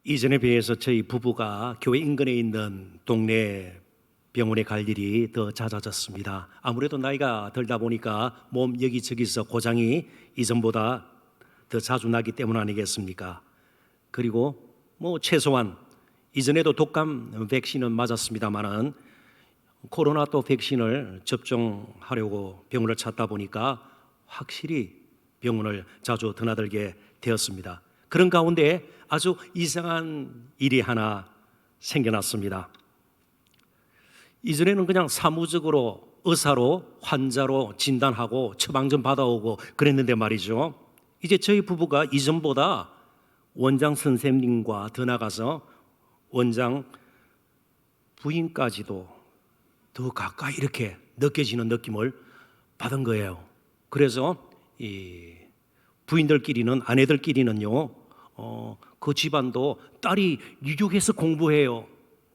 이전에 비해서 저희 부부가 교회 인근에 있는 동네 병원에 갈 일이 더 잦아졌습니다. 아무래도 나이가 들다 보니까 몸 여기저기서 고장이 이전보다 더 자주 나기 때문 아니겠습니까? 그리고 최소한 이전에도 독감 백신은 맞았습니다만은 코로나 또 백신을 접종하려고 병원을 찾다 보니까 확실히 병원을 자주 드나들게 되었습니다. 그런 가운데 아주 이상한 일이 하나 생겨났습니다. 이전에는 그냥 사무적으로 의사로 환자로 진단하고 처방 좀 받아오고 그랬는데 말이죠. 이제 저희 부부가 이전보다 원장 선생님과 더 나가서 원장 부인까지도 더 가까이 이렇게 느껴지는 느낌을 받은 거예요. 그래서 이 부인들끼리는, 아내들끼리는요, 그 집안도 딸이 뉴욕에서 공부해요.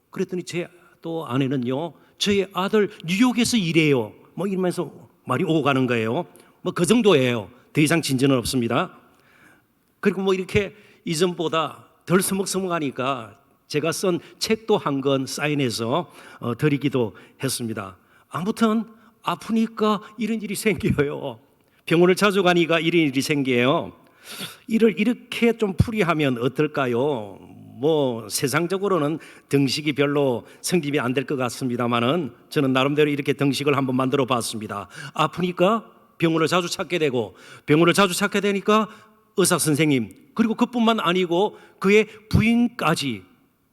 그랬더니 제 또 아내는요, 저희 아들 뉴욕에서 일해요. 이러면서 말이 오고 가는 거예요. 그 정도예요. 더 이상 진전은 없습니다. 그리고 이렇게 이전보다 덜 서먹서먹하니까 제가 쓴 책도 한 권 사인해서 드리기도 했습니다. 아무튼 아프니까 이런 일이 생겨요. 병원을 자주 가니까 이런 일이 생겨요. 이를 이렇게 좀 풀이하면 어떨까요? 세상적으로는 등식이 별로 성립이 안 될 것 같습니다만은 저는 나름대로 이렇게 등식을 한번 만들어 봤습니다. 아프니까 병원을 자주 찾게 되고, 병원을 자주 찾게 되니까 의사 선생님, 그리고 그뿐만 아니고 그의 부인까지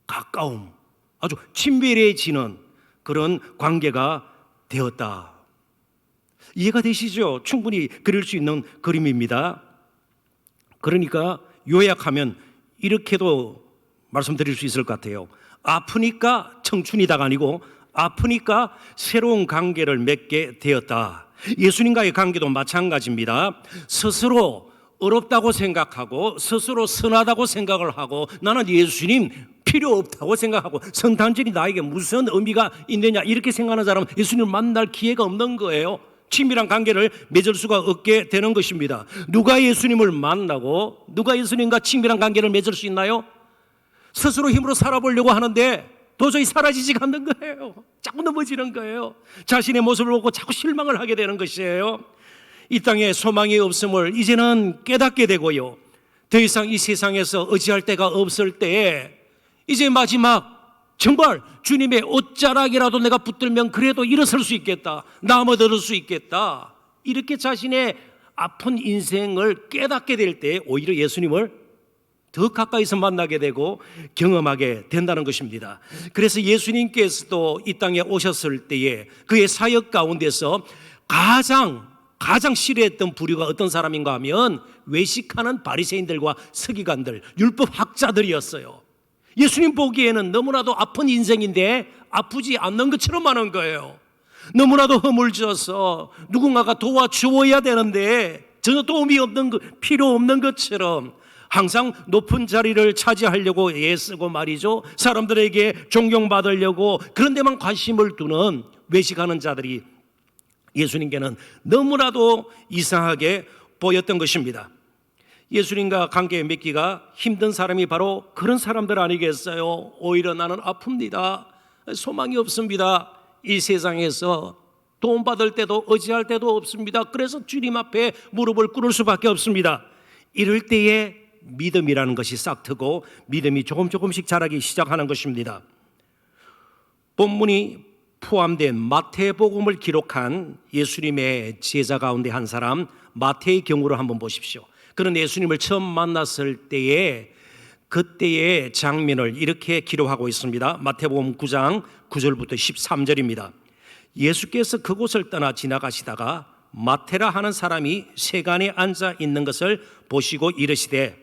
가까움, 아주 친밀해지는 그런 관계가 되었다. 이해가 되시죠? 충분히 그릴 수 있는 그림입니다. 그러니까 요약하면 이렇게도 말씀드릴 수 있을 것 같아요. 아프니까 청춘이다가 아니고 아프니까 새로운 관계를 맺게 되었다. 예수님과의 관계도 마찬가지입니다. 스스로 어렵다고 생각하고 스스로 선하다고 생각을 하고 나는 예수님 필요 없다고 생각하고 성탄절이 나에게 무슨 의미가 있느냐 이렇게 생각하는 사람은 예수님을 만날 기회가 없는 거예요. 친밀한 관계를 맺을 수가 없게 되는 것입니다. 누가 예수님을 만나고 누가 예수님과 친밀한 관계를 맺을 수 있나요? 스스로 힘으로 살아보려고 하는데 도저히 사라지지가 않는 거예요. 자꾸 넘어지는 거예요. 자신의 모습을 보고 자꾸 실망을 하게 되는 것이에요. 이 땅에 소망이 없음을 이제는 깨닫게 되고요. 더 이상 이 세상에서 의지할 데가 없을 때에 이제 마지막 정말 주님의 옷자락이라도 내가 붙들면 그래도 일어설 수 있겠다. 남아들을 수 있겠다. 이렇게 자신의 아픈 인생을 깨닫게 될 때 오히려 예수님을 더 가까이서 만나게 되고 경험하게 된다는 것입니다. 그래서 예수님께서도 이 땅에 오셨을 때에 그의 사역 가운데서 가장 싫어했던 부류가 어떤 사람인가 하면 외식하는 바리새인들과 서기관들, 율법 학자들이었어요. 예수님 보기에는 너무나도 아픈 인생인데 아프지 않는 것처럼 하는 거예요. 너무나도 허물져서 누군가가 도와주어야 되는데 전혀 도움이 없는 것, 필요 없는 것처럼 항상 높은 자리를 차지하려고 애쓰고 말이죠. 사람들에게 존경받으려고 그런 데만 관심을 두는 외식하는 자들이 예수님께는 너무나도 이상하게 보였던 것입니다. 예수님과 관계 맺기가 힘든 사람이 바로 그런 사람들 아니겠어요? 오히려 나는 아픕니다. 소망이 없습니다. 이 세상에서 도움받을 때도 의지할 때도 없습니다. 그래서 주님 앞에 무릎을 꿇을 수밖에 없습니다. 이럴 때에 믿음이라는 것이 싹트고 믿음이 조금씩 자라기 시작하는 것입니다. 본문이 포함된 마태복음을 기록한 예수님의 제자 가운데 한 사람 마태의 경우를 한번 보십시오. 그는 예수님을 처음 만났을 때에 그때의 장면을 이렇게 기록하고 있습니다. 마태복음 9장 9절부터 13절입니다. 예수께서 그곳을 떠나 지나가시다가 마태라 하는 사람이 세간에 앉아 있는 것을 보시고 이르시되,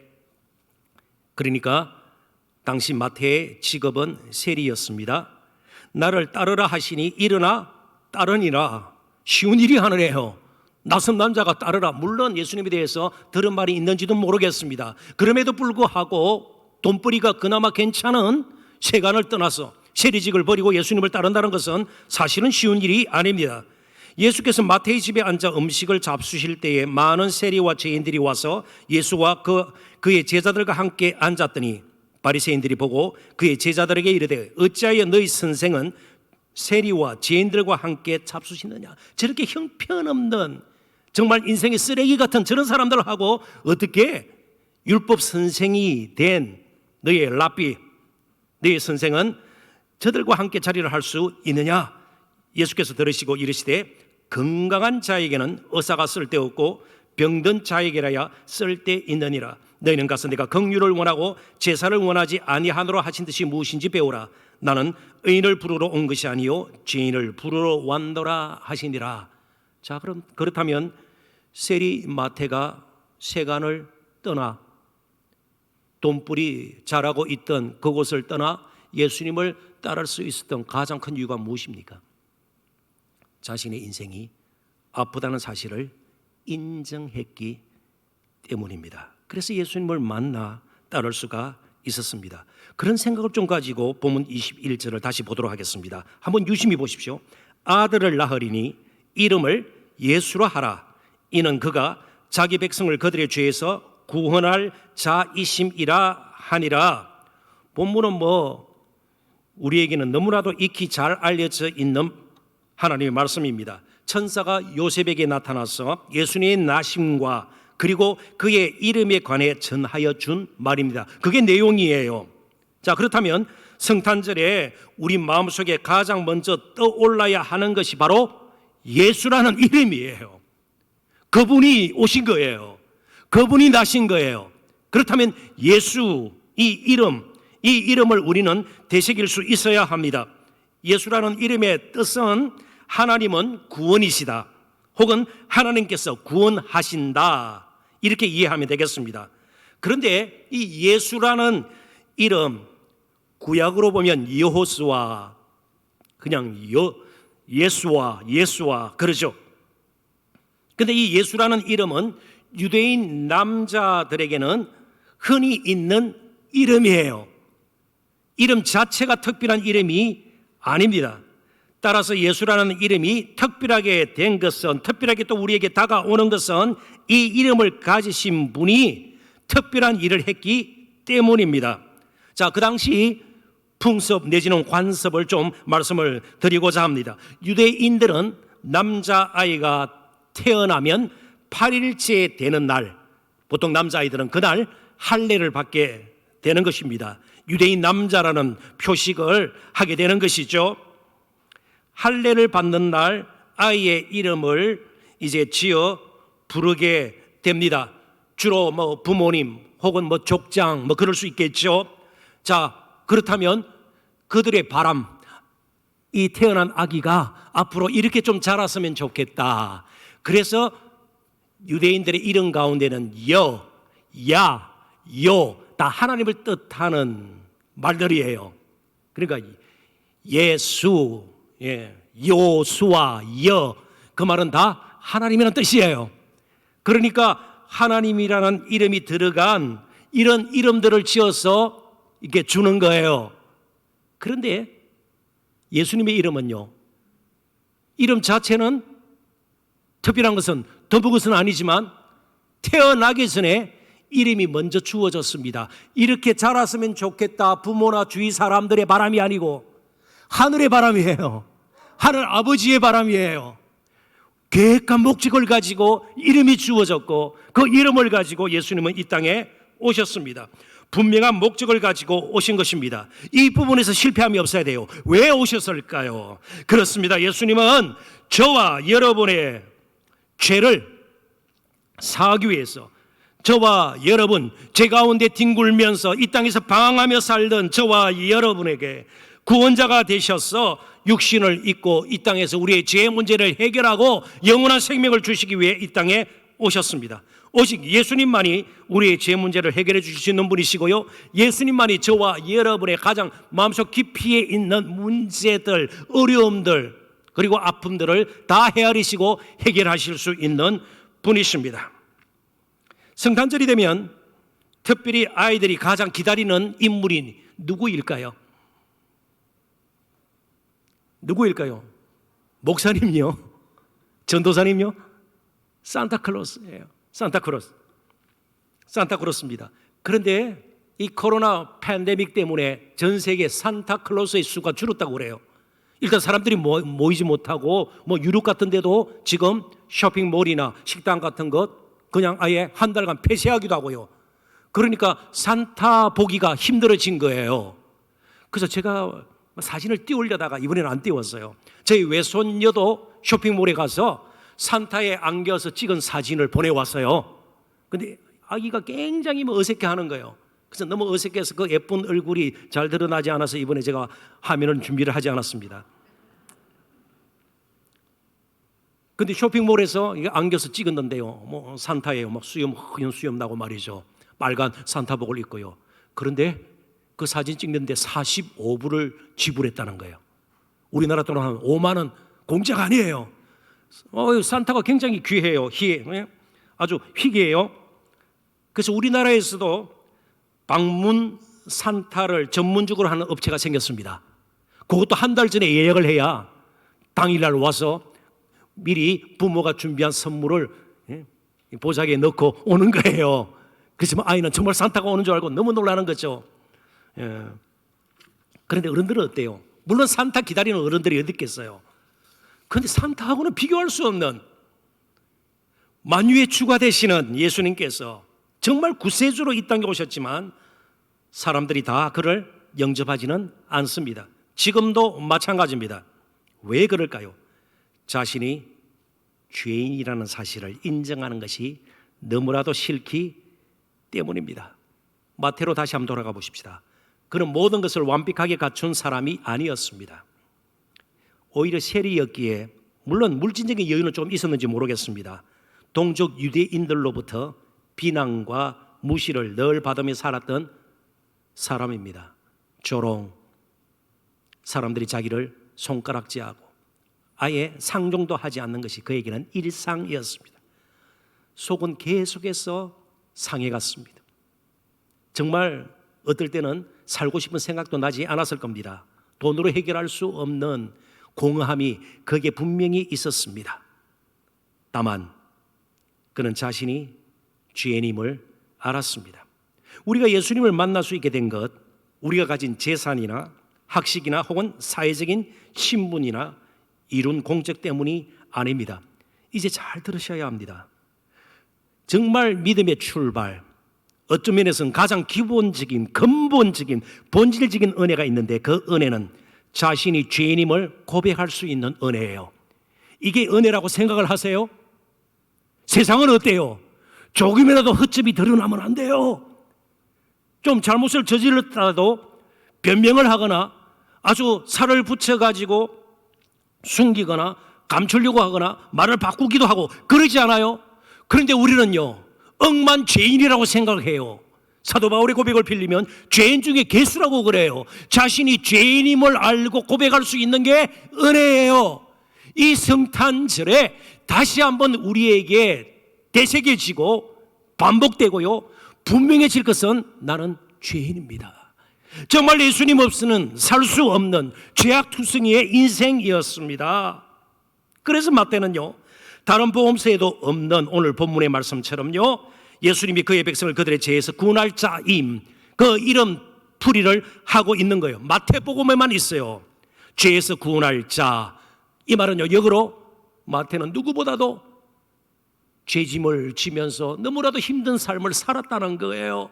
그러니까 당시 마태의 직업은 세리였습니다. 나를 따르라 하시니 일어나 따르니라. 쉬운 일이 하늘에요. 낯선 남자가 따르라. 물론 예수님에 대해서 들은 말이 있는지도 모르겠습니다. 그럼에도 불구하고 돈벌이가 그나마 괜찮은 세간을 떠나서 세리직을 버리고 예수님을 따른다는 것은 사실은 쉬운 일이 아닙니다. 예수께서 마태의 집에 앉아 음식을 잡수실 때에 많은 세리와 죄인들이 와서 예수와 그의 제자들과 함께 앉았더니 바리새인들이 보고 그의 제자들에게 이르되 어찌하여 너희 선생은 세리와 죄인들과 함께 잡수시느냐. 저렇게 형편없는 정말 인생의 쓰레기 같은 저런 사람들하고 어떻게 율법 선생이 된 너희 랍비, 너희 선생은 저들과 함께 자리를 할 수 있느냐. 예수께서 들으시고 이르시되 건강한 자에게는 의사가 쓸데없고 병든 자에게라야 쓸데있느니라. 너희는 가서 내가 긍휼을 원하고 제사를 원하지 아니하노라 하신 듯이 무엇인지 배우라. 나는 의인을 부르러 온 것이 아니요 죄인을 부르러 왔노라 하시니라. 자, 그럼 그렇다면 세리 마태가 세간을 떠나 돈벌이 잘하고 있던 그곳을 떠나 예수님을 따를 수 있었던 가장 큰 이유가 무엇입니까? 자신의 인생이 아프다는 사실을 인정했기 때문입니다. 그래서 예수님을 만나 따를 수가 있었습니다. 그런 생각을 좀 가지고 본문 21절을 다시 보도록 하겠습니다. 한번 유심히 보십시오. 아들을 낳으리니 이름을 예수라 하라. 이는 그가 자기 백성을 그들의 죄에서 구원할 자이심이라 하니라. 본문은 우리에게는 너무나도 익히 잘 알려져 있는 하나님의 말씀입니다. 천사가 요셉에게 나타나서 예수님의 나심과 그리고 그의 이름에 관해 전하여 준 말입니다. 그게 내용이에요. 자, 그렇다면 성탄절에 우리 마음속에 가장 먼저 떠올라야 하는 것이 바로 예수라는 이름이에요. 그분이 오신 거예요. 그분이 나신 거예요. 그렇다면 예수, 이 이름을 우리는 되새길 수 있어야 합니다. 예수라는 이름의 뜻은 하나님은 구원이시다, 혹은 하나님께서 구원하신다, 이렇게 이해하면 되겠습니다. 그런데 이 예수라는 이름, 구약으로 보면 여호수아, 그냥 예수와 그러죠. 그런데 이 예수라는 이름은 유대인 남자들에게는 흔히 있는 이름이에요. 이름 자체가 특별한 이름이 아닙니다. 따라서 예수라는 이름이 특별하게 된 것은, 특별하게 또 우리에게 다가오는 것은 이 이름을 가지신 분이 특별한 일을 했기 때문입니다. 자, 그 당시 풍습 내지는 관습을 좀 말씀을 드리고자 합니다. 유대인들은 남자아이가 태어나면 8일째 되는 날, 보통 남자아이들은 그날 할례를 받게 되는 것입니다. 유대인 남자라는 표식을 하게 되는 것이죠. 할례를 받는 날 아이의 이름을 이제 지어 부르게 됩니다. 주로 부모님 혹은 족장 그럴 수 있겠죠. 자, 그렇다면 그들의 바람, 이 태어난 아기가 앞으로 이렇게 좀 자랐으면 좋겠다. 그래서 유대인들의 이름 가운데는 여, 야, 요 다 하나님을 뜻하는 말들이에요. 그러니까 예수, 요수와 여, 그 말은 다 하나님이라는 뜻이에요. 그러니까 하나님이라는 이름이 들어간 이런 이름들을 지어서 이렇게 주는 거예요. 그런데 예수님의 이름은요, 이름 자체는 특별한 것은 드문 것은 아니지만 태어나기 전에 이름이 먼저 주어졌습니다. 이렇게 자랐으면 좋겠다, 부모나 주위 사람들의 바람이 아니고 하늘의 바람이에요. 하늘 아버지의 바람이에요. 계획과 목적을 가지고 이름이 주어졌고 그 이름을 가지고 예수님은 이 땅에 오셨습니다. 분명한 목적을 가지고 오신 것입니다. 이 부분에서 실패함이 없어야 돼요. 왜 오셨을까요? 그렇습니다. 예수님은 저와 여러분의 죄를 사하기 위해서, 저와 여러분, 죄 가운데 뒹굴면서 이 땅에서 방황하며 살던 저와 여러분에게 구원자가 되셔서 육신을 입고 이 땅에서 우리의 죄의 문제를 해결하고 영원한 생명을 주시기 위해 이 땅에 오셨습니다. 오직 예수님만이 우리의 죄 문제를 해결해 주실 수 있는 분이시고요, 예수님만이 저와 여러분의 가장 마음속 깊이에 있는 문제들, 어려움들, 그리고 아픔들을 다 헤아리시고 해결하실 수 있는 분이십니다. 성탄절이 되면 특별히 아이들이 가장 기다리는 인물이 누구일까요? 누구일까요? 목사님이요? 전도사님이요? 산타클로스예요. 산타클로스입니다. 그런데 이 코로나 팬데믹 때문에 전 세계 산타클로스의 수가 줄었다고 그래요. 일단 사람들이 모이지 못하고 유럽 같은 데도 지금 쇼핑몰이나 식당 같은 것 그냥 아예 한 달간 폐쇄하기도 하고요. 그러니까 산타 보기가 힘들어진 거예요. 그래서 제가 사진을 띄우려다가 이번에는 안 띄웠어요. 저희 외손녀도 쇼핑몰에 가서 산타에 안겨서 찍은 사진을 보내왔어요. 근데 아기가 굉장히 어색해하는 거예요. 그래서 너무 어색해서 그 예쁜 얼굴이 잘 드러나지 않아서 이번에 제가 화면을 준비를 하지 않았습니다. 근데 쇼핑몰에서 안겨서 찍었는데요. 산타예요. 허연 수염 나고 말이죠. 빨간 산타복을 입고요. 그런데 그 사진 찍는데 45불을 지불했다는 거예요. 우리나라 돈으로 한 5만 원 공짜가 아니에요. 산타가 굉장히 귀해요. 아주 희귀해요. 그래서 우리나라에서도 방문 산타를 전문적으로 하는 업체가 생겼습니다. 그것도 한 달 전에 예약을 해야 당일날 와서 미리 부모가 준비한 선물을 보자기에 넣고 오는 거예요. 그래서 아이는 정말 산타가 오는 줄 알고 너무 놀라는 거죠. 그런데 어른들은 어때요? 물론 산타 기다리는 어른들이 어디 있겠어요. 그런데 산타하고는 비교할 수 없는 만유의 주가 되시는 예수님께서 정말 구세주로 이 땅에 오셨지만 사람들이 다 그를 영접하지는 않습니다. 지금도 마찬가지입니다. 왜 그럴까요? 자신이 죄인이라는 사실을 인정하는 것이 너무나도 싫기 때문입니다. 마태로 다시 한번 돌아가 보십시다. 그는 모든 것을 완벽하게 갖춘 사람이 아니었습니다. 오히려 세리였기에 물론 물질적인 여유는 좀 있었는지 모르겠습니다. 동족 유대인들로부터 비난과 무시를 늘 받으며 살았던 사람입니다. 조롱, 사람들이 자기를 손가락질하고 아예 상종도 하지 않는 것이 그에게는 일상이었습니다. 속은 계속해서 상해갔습니다. 정말 어떨 때는 살고 싶은 생각도 나지 않았을 겁니다. 돈으로 해결할 수 없는 공허함이 거기에 분명히 있었습니다. 다만 그는 자신이 죄인임을 알았습니다. 우리가 예수님을 만날 수 있게 된 것, 우리가 가진 재산이나 학식이나 혹은 사회적인 신분이나 이룬 공적 때문이 아닙니다. 이제 잘 들으셔야 합니다. 정말 믿음의 출발, 어떤 면에서는 가장 기본적인 근본적인 본질적인 은혜가 있는데 그 은혜는 자신이 죄인임을 고백할 수 있는 은혜예요. 이게 은혜라고 생각을 하세요? 세상은 어때요? 조금이라도 흠집이 드러나면 안 돼요. 좀 잘못을 저질렀더라도 변명을 하거나 아주 살을 붙여가지고 숨기거나 감추려고 하거나 말을 바꾸기도 하고 그러지 않아요? 그런데 우리는요, 억만 죄인이라고 생각해요. 사도 바울의 고백을 빌리면 죄인 중에 괴수라고 그래요. 자신이 죄인임을 알고 고백할 수 있는 게 은혜예요. 이 성탄절에 다시 한번 우리에게 되새겨지고 반복되고요, 분명해질 것은 나는 죄인입니다. 정말 예수님 없이는 살 수 없는 죄악투성이의 인생이었습니다. 그래서 마태는요, 다른 복음서에도 없는 오늘 본문의 말씀처럼요, 예수님이 그의 백성을 그들의 죄에서 구원할 자임, 그 이름 풀이를 하고 있는 거예요. 마태복음에만 있어요. 죄에서 구원할 자. 이 말은요, 역으로 마태는 누구보다도 죄짐을 지면서 너무나도 힘든 삶을 살았다는 거예요.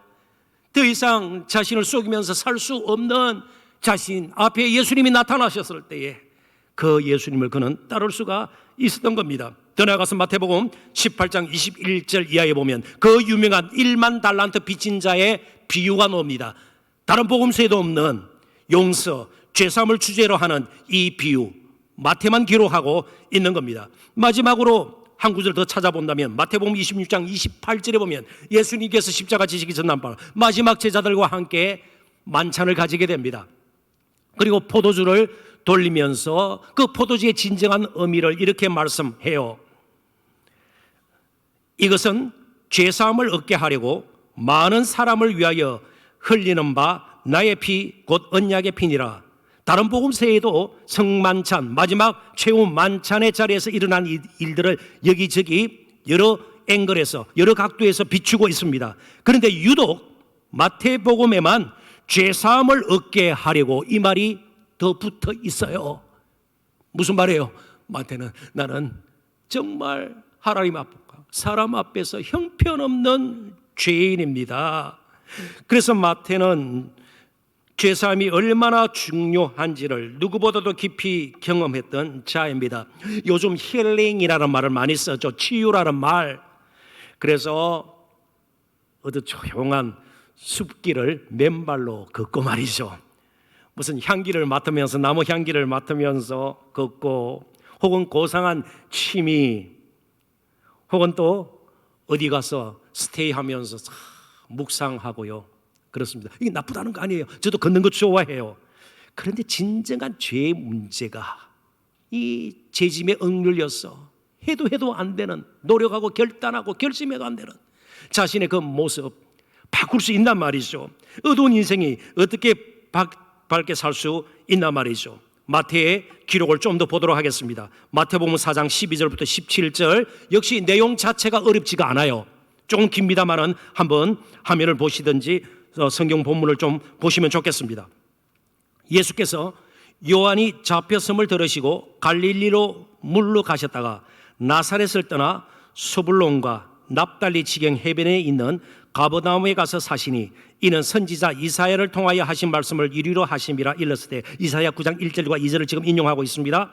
더 이상 자신을 속이면서 살 수 없는 자신 앞에 예수님이 나타나셨을 때에 그 예수님을 그는 따를 수가 있었던 겁니다. 더 나아가서 마태복음 18장 21절 이하에 보면 그 유명한 1만 달란트 빚진 자의 비유가 나옵니다. 다른 복음서에도 없는 용서, 죄사함을 주제로 하는 이 비유, 마태만 기록하고 있는 겁니다. 마지막으로 한 구절 더 찾아본다면 마태복음 26장 28절에 보면 예수님께서 십자가 지시기 전날 밤 마지막 제자들과 함께 만찬을 가지게 됩니다. 그리고 포도주를 돌리면서 그 포도주의 진정한 의미를 이렇게 말씀해요. 이것은 죄사함을 얻게 하려고 많은 사람을 위하여 흘리는 바 나의 피 곧 언약의 피니라. 다른 복음서에도 성만찬, 마지막 최후 만찬의 자리에서 일어난 일들을 여기저기 여러 앵글에서 여러 각도에서 비추고 있습니다. 그런데 유독 마태복음에만 죄사함을 얻게 하려고 이 말이 더 붙어 있어요. 무슨 말이에요? 마태는 나는 정말 하나님 앞과 사람 앞에서 형편없는 죄인입니다. 그래서 마태는 죄사함이 얼마나 중요한지를 누구보다도 깊이 경험했던 자입니다. 요즘 힐링이라는 말을 많이 쓰죠. 치유라는 말. 그래서 어디 조용한 숲길을 맨발로 걷고 말이죠. 무슨 향기를 맡으면서 나무 향기를 맡으면서 걷고, 혹은 고상한 취미, 혹은 또 어디 가서 스테이하면서 묵상하고요. 그렇습니다. 이게 나쁘다는 거 아니에요. 저도 걷는 거 좋아해요. 그런데 진정한 죄의 문제가 이 죄짐에 억눌려서 해도 안 되는, 노력하고 결단하고 결심해도 안 되는 자신의 그 모습 바꿀 수 있단 말이죠. 어두운 인생이 어떻게 밝게 살 수 있단 말이죠. 마태의 기록을 좀 더 보도록 하겠습니다. 마태복음 4장 12절부터 17절. 역시 내용 자체가 어렵지가 않아요. 조금 깁니다만은 한번 화면을 보시든지 성경 본문을 좀 보시면 좋겠습니다. 예수께서 요한이 잡혔음을 들으시고 갈릴리로 물로 가셨다가 나사렛을 떠나 스불론과 납달리 지경 해변에 있는 가버나움에 가서 사시니 이는 선지자 이사야를 통하여 하신 말씀을 이루려 하심이라 일렀을 때, 이사야 9장 1절과 2절을 지금 인용하고 있습니다.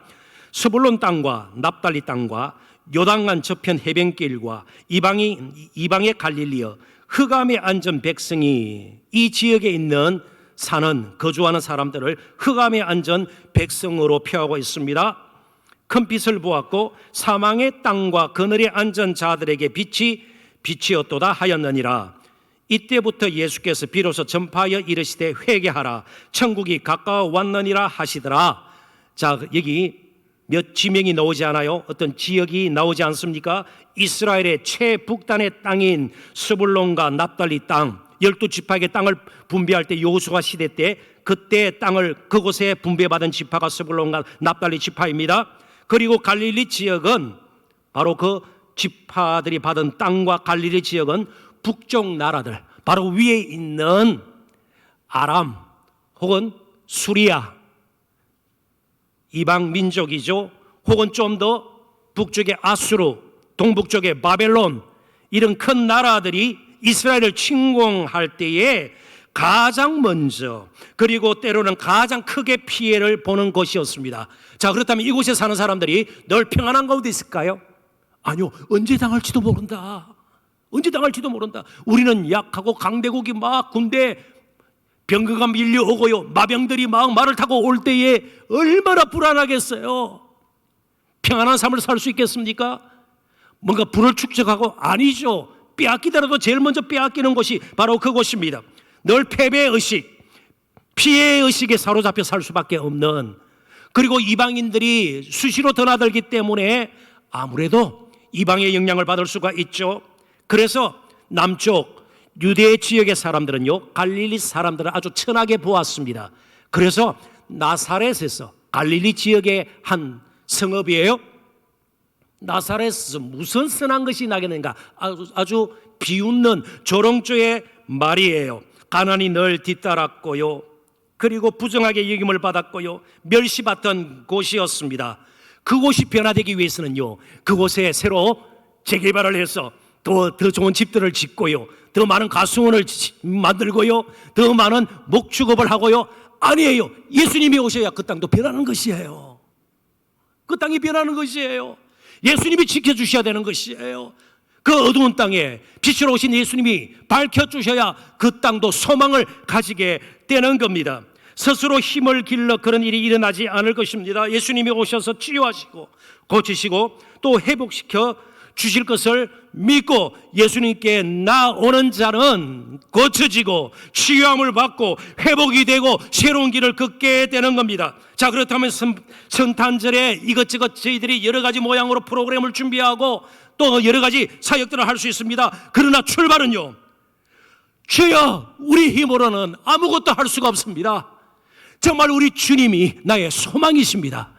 스불론 땅과 납달리 땅과 요단강 저편 해변길과 이방의 갈릴리여 흑암에 앉은 백성이, 이 지역에 있는 사는 거주하는 사람들을 흑암에 앉은 백성으로 표하고 있습니다. 큰 빛을 보았고 사망의 땅과 그늘에 앉은 자들에게 빛이었도다 하였느니라. 이때부터 예수께서 비로소 전파하여 이르시되 회개하라, 천국이 가까워 왔느니라 하시더라. 자, 여기 몇 지명이 나오지 않아요? 어떤 지역이 나오지 않습니까? 이스라엘의 최북단의 땅인 스불론과 납달리 땅, 12지파에게 땅을 분배할 때 여호수아 시대 때 그때 땅을 그곳에 분배받은 지파가 스불론과 납달리 지파입니다. 그리고 갈릴리 지역은 바로 그 지파들이 받은 땅과 갈릴리 지역은 북쪽 나라들, 바로 위에 있는 아람 혹은 수리아, 이방 민족이죠. 혹은 좀 더 북쪽의 아수르, 동북쪽의 바벨론, 이런 큰 나라들이 이스라엘을 침공할 때에 가장 먼저, 그리고 때로는 가장 크게 피해를 보는 곳이었습니다. 자, 그렇다면 이곳에 사는 사람들이 늘 평안한 가운데 있을까요? 아니요. 언제 당할지도 모른다. 언제 당할지도 모른다. 우리는 약하고 강대국이 막 군대 병거가 밀려오고요, 마병들이 막 말을 타고 올 때에 얼마나 불안하겠어요. 평안한 삶을 살 수 있겠습니까? 뭔가 불을 축적하고, 아니죠. 빼앗기더라도 제일 먼저 빼앗기는 곳이 바로 그곳입니다. 늘 패배의식, 피해의식에 사로잡혀 살 수밖에 없는, 그리고 이방인들이 수시로 드나들기 때문에 아무래도 이방의 영향을 받을 수가 있죠. 그래서 남쪽 유대 지역의 사람들은요, 갈릴리 사람들을 아주 천하게 보았습니다. 그래서 나사렛에서, 갈릴리 지역의 한 성읍이에요. 나사렛에서 무슨 선한 것이 나겠는가? 아주 비웃는 조롱조의 말이에요. 가난이 늘 뒤따랐고요, 그리고 부정하게 여김을 받았고요, 멸시받던 곳이었습니다. 그곳이 변화되기 위해서는요, 그곳에 새로 재개발을 해서 더 좋은 집들을 짓고요, 더 많은 가수원을 만들고요, 더 많은 목축업을 하고요. 아니에요. 예수님이 오셔야 그 땅도 변하는 것이에요. 그 땅이 변하는 것이에요. 예수님이 지켜주셔야 되는 것이에요. 그 어두운 땅에 빛으로 오신 예수님이 밝혀주셔야 그 땅도 소망을 가지게 되는 겁니다. 스스로 힘을 길러 그런 일이 일어나지 않을 것입니다. 예수님이 오셔서 치유하시고 고치시고 또 회복시켜 주실 것을 믿고 예수님께 나오는 자는 고쳐지고 치유함을 받고 회복이 되고 새로운 길을 걷게 되는 겁니다. 자, 그렇다면 성탄절에 이것저것 저희들이 여러 가지 모양으로 프로그램을 준비하고 또 여러 가지 사역들을 할 수 있습니다. 그러나 출발은요, 주여, 우리 힘으로는 아무것도 할 수가 없습니다. 정말 우리 주님이 나의 소망이십니다.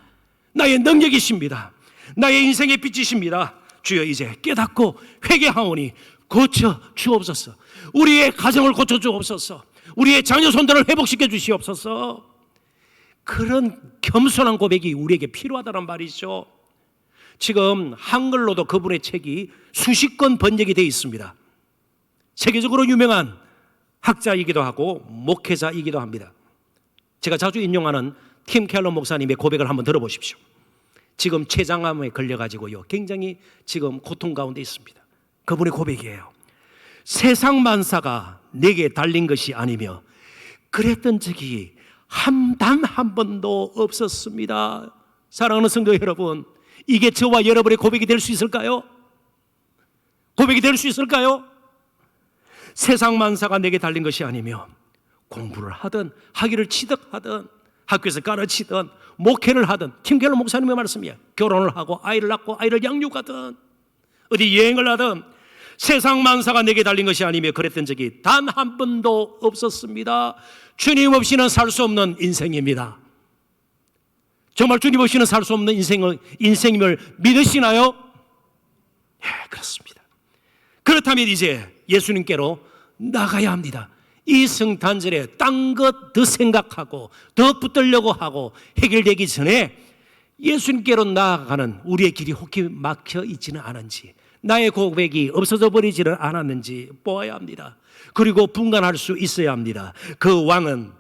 나의 능력이십니다. 나의 인생의 빛이십니다. 주여, 이제 깨닫고 회개하오니 고쳐 주옵소서. 우리의 가정을 고쳐 주옵소서. 우리의 자녀 손들을 회복시켜 주시옵소서. 그런 겸손한 고백이 우리에게 필요하다는 말이죠. 지금 한글로도 그분의 책이 수십 권 번역이 되어 있습니다. 세계적으로 유명한 학자이기도 하고 목회자이기도 합니다. 제가 자주 인용하는 팀 켈러 목사님의 고백을 한번 들어보십시오. 지금 췌장암에 걸려가지고요, 굉장히 지금 고통 가운데 있습니다. 그분의 고백이에요. 세상 만사가 내게 달린 것이 아니며 그랬던 적이 단 한 번도 없었습니다. 사랑하는 성도 여러분, 이게 저와 여러분의 고백이 될 수 있을까요? 고백이 될 수 있을까요? 세상 만사가 내게 달린 것이 아니며 공부를 하든 학위를 취득하든 학교에서 가르치든 목회를 하든, 팀켈러 목사님의 말씀이에요. 결혼을 하고 아이를 낳고 아이를 양육하든 어디 여행을 하든 세상 만사가 내게 달린 것이 아니며 그랬던 적이 단 한 번도 없었습니다. 주님 없이는 살 수 없는 인생입니다. 정말 주님 없이는 살 수 없는 인생임을 믿으시나요? 예, 그렇습니다. 그렇다면 이제 예수님께로 나가야 합니다. 이 성탄절에 딴 것 더 생각하고 더 붙들려고 하고 해결되기 전에 예수님께로 나아가는 우리의 길이 혹히 막혀 있지는 않은지, 나의 고백이 없어져 버리지는 않았는지 보아야 합니다. 그리고 분간할 수 있어야 합니다. 그 왕은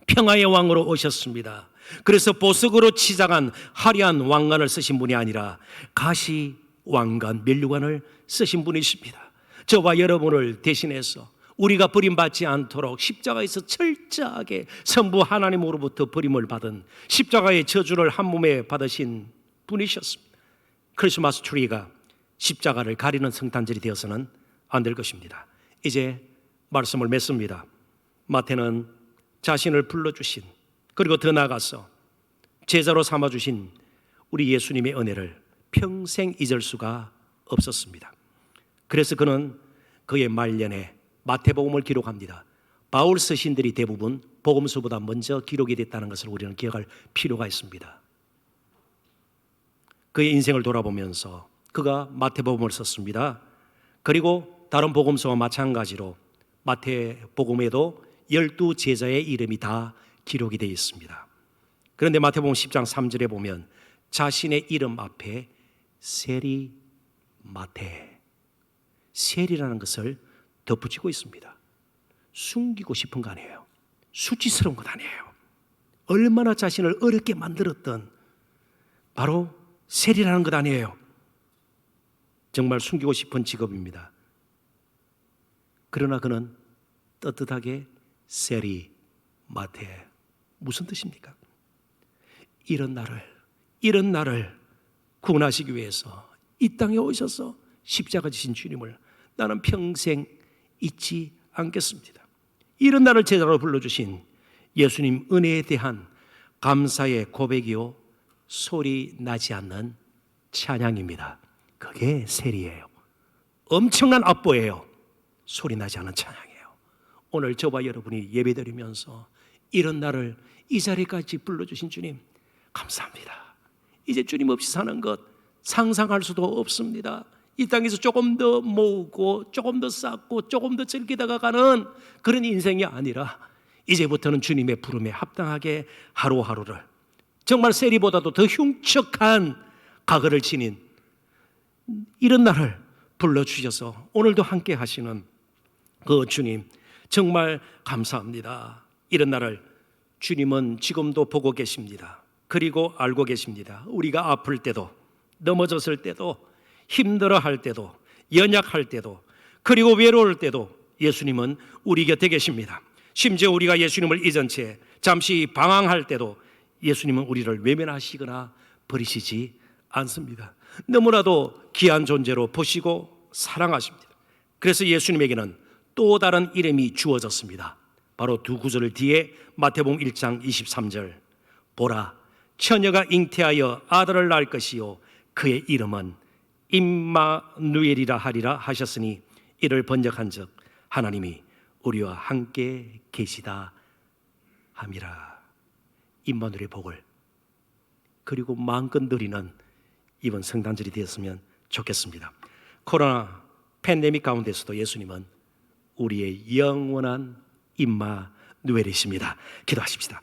평화의 왕으로 오셨습니다. 그래서 보석으로 치장한 화려한 왕관을 쓰신 분이 아니라 가시 왕관, 면류관을 쓰신 분이십니다. 저와 여러분을 대신해서 우리가 버림받지 않도록 십자가에서 철저하게 성부 하나님으로부터 버림을 받은 십자가의 저주를 한 몸에 받으신 분이셨습니다. 크리스마스 트리가 십자가를 가리는 성탄절이 되어서는 안 될 것입니다. 이제 말씀을 맺습니다. 마태는 자신을 불러주신, 그리고 더 나아가서 제자로 삼아주신 우리 예수님의 은혜를 평생 잊을 수가 없었습니다. 그래서 그는 그의 말년에 마태복음을 기록합니다. 바울 서신들이 대부분 복음서보다 먼저 기록이 됐다는 것을 우리는 기억할 필요가 있습니다. 그의 인생을 돌아보면서 그가 마태복음을 썼습니다. 그리고 다른 복음서와 마찬가지로 마태복음에도 12 제자의 이름이 다 기록이 되어 있습니다. 그런데 마태복음 10장 3절에 보면 자신의 이름 앞에 세리 마태, 세리라는 것을 덧붙이고 있습니다. 숨기고 싶은 거 아니에요. 수치스러운 것 아니에요. 얼마나 자신을 어렵게 만들었던 바로 세리라는 것 아니에요. 정말 숨기고 싶은 직업입니다. 그러나 그는 떳떳하게 세리 마태, 무슨 뜻입니까? 이런 나를 구원하시기 위해서 이 땅에 오셔서 십자가 지신 주님을 나는 평생 잊지 않겠습니다. 이런 나를 제자로 불러주신 예수님 은혜에 대한 감사의 고백이요, 소리 나지 않는 찬양입니다. 그게 세리예요. 엄청난 압보예요. 소리 나지 않는 찬양이에요. 오늘 저와 여러분이 예배드리면서 이런 나를 이 자리까지 불러주신 주님 감사합니다. 이제 주님 없이 사는 것 상상할 수도 없습니다. 이 땅에서 조금 더 모으고 조금 더 쌓고 조금 더 즐기다가 가는 그런 인생이 아니라 이제부터는 주님의 부름에 합당하게 하루하루를 정말 세리보다도 더 흉측한 가거를 지닌 이런 나를 불러주셔서 오늘도 함께 하시는 그 주님 정말 감사합니다. 이런 나를 주님은 지금도 보고 계십니다. 그리고 알고 계십니다. 우리가 아플 때도, 넘어졌을 때도, 힘들어할 때도, 연약할 때도, 그리고 외로울 때도 예수님은 우리 곁에 계십니다. 심지어 우리가 예수님을 잊은 채 잠시 방황할 때도 예수님은 우리를 외면하시거나 버리시지 않습니다. 너무나도 귀한 존재로 보시고 사랑하십니다. 그래서 예수님에게는 또 다른 이름이 주어졌습니다. 바로 두 구절 뒤에 마태복음 1장 23절, 보라 처녀가 잉태하여 아들을 낳을 것이요 그의 이름은 임마누엘이라 하리라 하셨으니 이를 번역한즉 하나님이 우리와 함께 계시다 함이라. 임마누엘의 복을 그리고 마음껏 누리는 이번 성탄절이 되었으면 좋겠습니다. 코로나 팬데믹 가운데서도 예수님은 우리의 영원한 임마누엘이십니다. 기도하십시다.